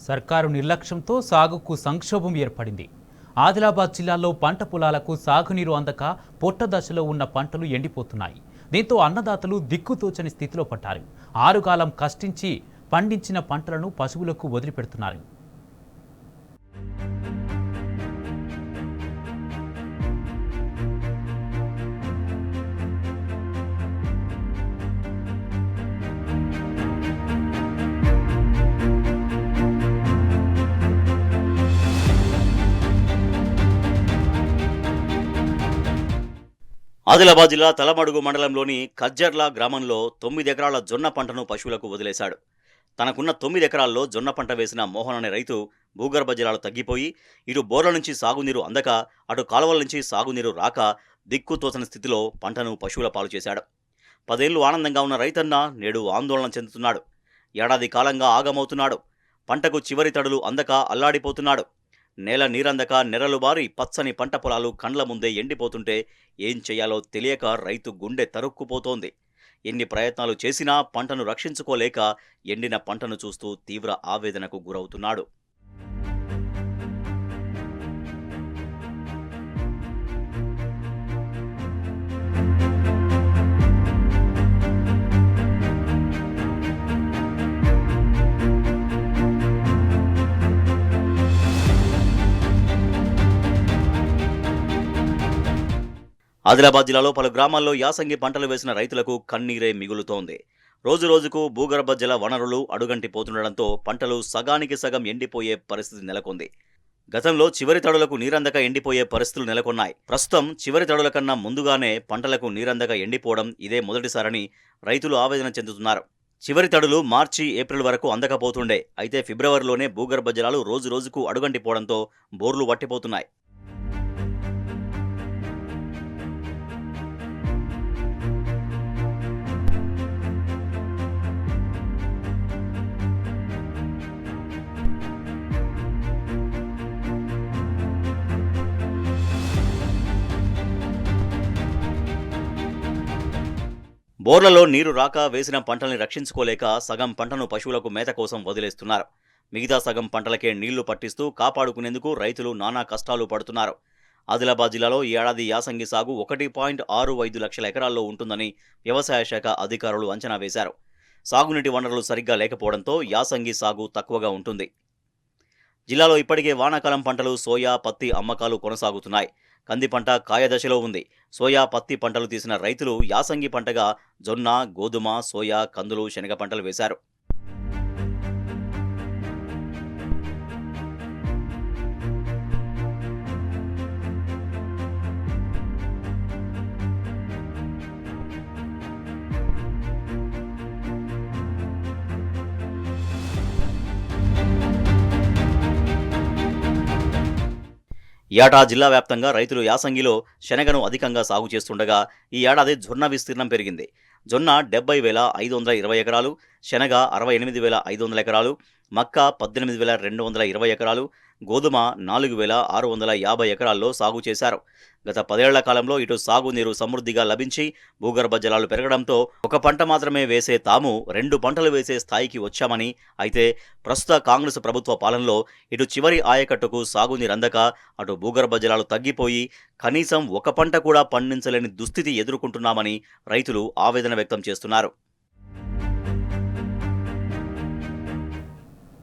సర్కారు నిర్లక్ష్యంతో సాగుకు సంక్షోభం ఏర్పడింది. ఆదిలాబాద్ జిల్లాలో పంట పొలాలకు సాగునీరు అందక పొట్ట దశలో ఉన్న పంటలు ఎండిపోతున్నాయి. దీంతో అన్నదాతలు దిక్కుతోచని స్థితిలో పడ్డారు. ఆరుగాలం కష్టించి పండించిన పంటలను పశువులకు వదిలిపెడుతున్నారు. ఆదిలాబాద్ జిల్లా తలమడుగు మండలంలోని కజ్జర్ల గ్రామంలో 9 ఎకరాల జొన్న పంటను పశువులకు వదిలేశాడు. తనకున్న 9 ఎకరాల్లో జొన్న పంట వేసిన మోహన్ అనే రైతు భూగర్భ జలాలు తగ్గిపోయి ఇటు బోర్ల నుంచి సాగునీరు అందక అటు కాలువల నుంచి సాగునీరు రాక దిక్కుతోచని స్థితిలో పంటను పశువుల పాలు చేశాడు. 10 ఏళ్లు ఆనందంగా ఉన్న రైతన్న నేడు ఆందోళన చెందుతున్నాడు. ఏడాది కాలంగా ఆగమవుతున్నాడు. పంటకు చివరి తడులు అందక అల్లాడిపోతున్నాడు. నేల నీరందక నెరలు బారి పచ్చని పంట పొలాలు కండ్ల ముందే ఎండిపోతుంటే ఏం చెయ్యాలో తెలియక రైతు గుండె తరుక్కుపోతోంది. ఎన్ని ప్రయత్నాలు చేసినా పంటను రక్షించుకోలేక ఎండిన పంటను చూస్తూ తీవ్ర ఆవేదనకు గురవుతున్నాడు. ఆదిలాబాద్ జిల్లాలో పలు గ్రామాల్లో యాసంగి పంటలు వేసిన రైతులకు కన్నీరే మిగులుతోంది. రోజురోజుకు భూగర్భ జల వనరులు అడుగంటిపోతుండటంతో పంటలు సగానికి సగం ఎండిపోయే పరిస్థితి నెలకొంది. గతంలో చివరి తడులకు నీరందక ఎండిపోయే పరిస్థితులు నెలకొన్నాయి. ప్రస్తుతం చివరి తడుల కన్నా ముందుగానే పంటలకు నీరందక ఎండిపోవడం ఇదే మొదటిసారని రైతులు ఆవేదన చెందుతున్నారు. చివరి తడులు మార్చి, ఏప్రిల్ వరకు అందకపోతుండే. అయితే ఫిబ్రవరిలోనే భూగర్భ జలాలు రోజురోజుకు అడుగంటిపోవడంతో బోర్లు వట్టిపోతున్నాయి. బోర్లలో నీరు రాక వేసిన పంటల్ని రక్షించుకోలేక సగం పంటను పశువులకు మేత కోసం వదిలేస్తున్నారు. మిగతా సగం పంటలకే నీళ్లు పట్టిస్తూ కాపాడుకునేందుకు రైతులు నానా కష్టాలు పడుతున్నారు. ఆదిలాబాద్ జిల్లాలో ఈ ఏడాది యాసంగి సాగు 1.65 లక్షల ఎకరాల్లో ఉంటుందని వ్యవసాయ శాఖ అధికారులు అంచనా వేశారు. సాగునీటి వనరులు సరిగ్గా లేకపోవడంతో యాసంగి సాగు తక్కువగా ఉంటుంది. జిల్లాలో ఇప్పటికే వానాకాలం పంటలు సోయా, పత్తి అమ్మకాలు కొనసాగుతున్నాయి. కంది పంట కాయదశలో ఉంది. సోయా, పత్తి పంటలు తీసిన రైతులు యాసంగి పంటగా జొన్న, గోధుమ, సోయా, కందులు, శనగ పంటలు వేశారు. ఏటా జిల్లా వ్యాప్తంగా రైతులు యాసంగిలో శనగను అధికంగా సాగు చేస్తుండగా ఈ ఏడాది జొన్న విస్తీర్ణం పెరిగింది. జొన్న 70,520 ఎకరాలు, శనగ 68,500 ఎకరాలు, మక్క 18,220 ఎకరాలు, గోధుమ 4,650 ఎకరాల్లో సాగు చేశారు. గత 10 ఏళ్ల కాలంలో ఇటు సాగునీరు సమృద్ధిగా లభించి భూగర్భ జలాలు పెరగడంతో ఒక పంట మాత్రమే వేసే తాము 2 పంటలు వేసే స్థాయికి వచ్చామని, అయితే ప్రస్తుత కాంగ్రెస్ ప్రభుత్వ పాలనలో ఇటు చివరి ఆయకట్టుకు సాగునీరందక అటు భూగర్భ జలాలు తగ్గిపోయి కనీసం ఒక పంట కూడా పండించలేని దుస్థితి ఎదుర్కొంటున్నామని రైతులు ఆవేదన వ్యక్తం చేస్తున్నారు.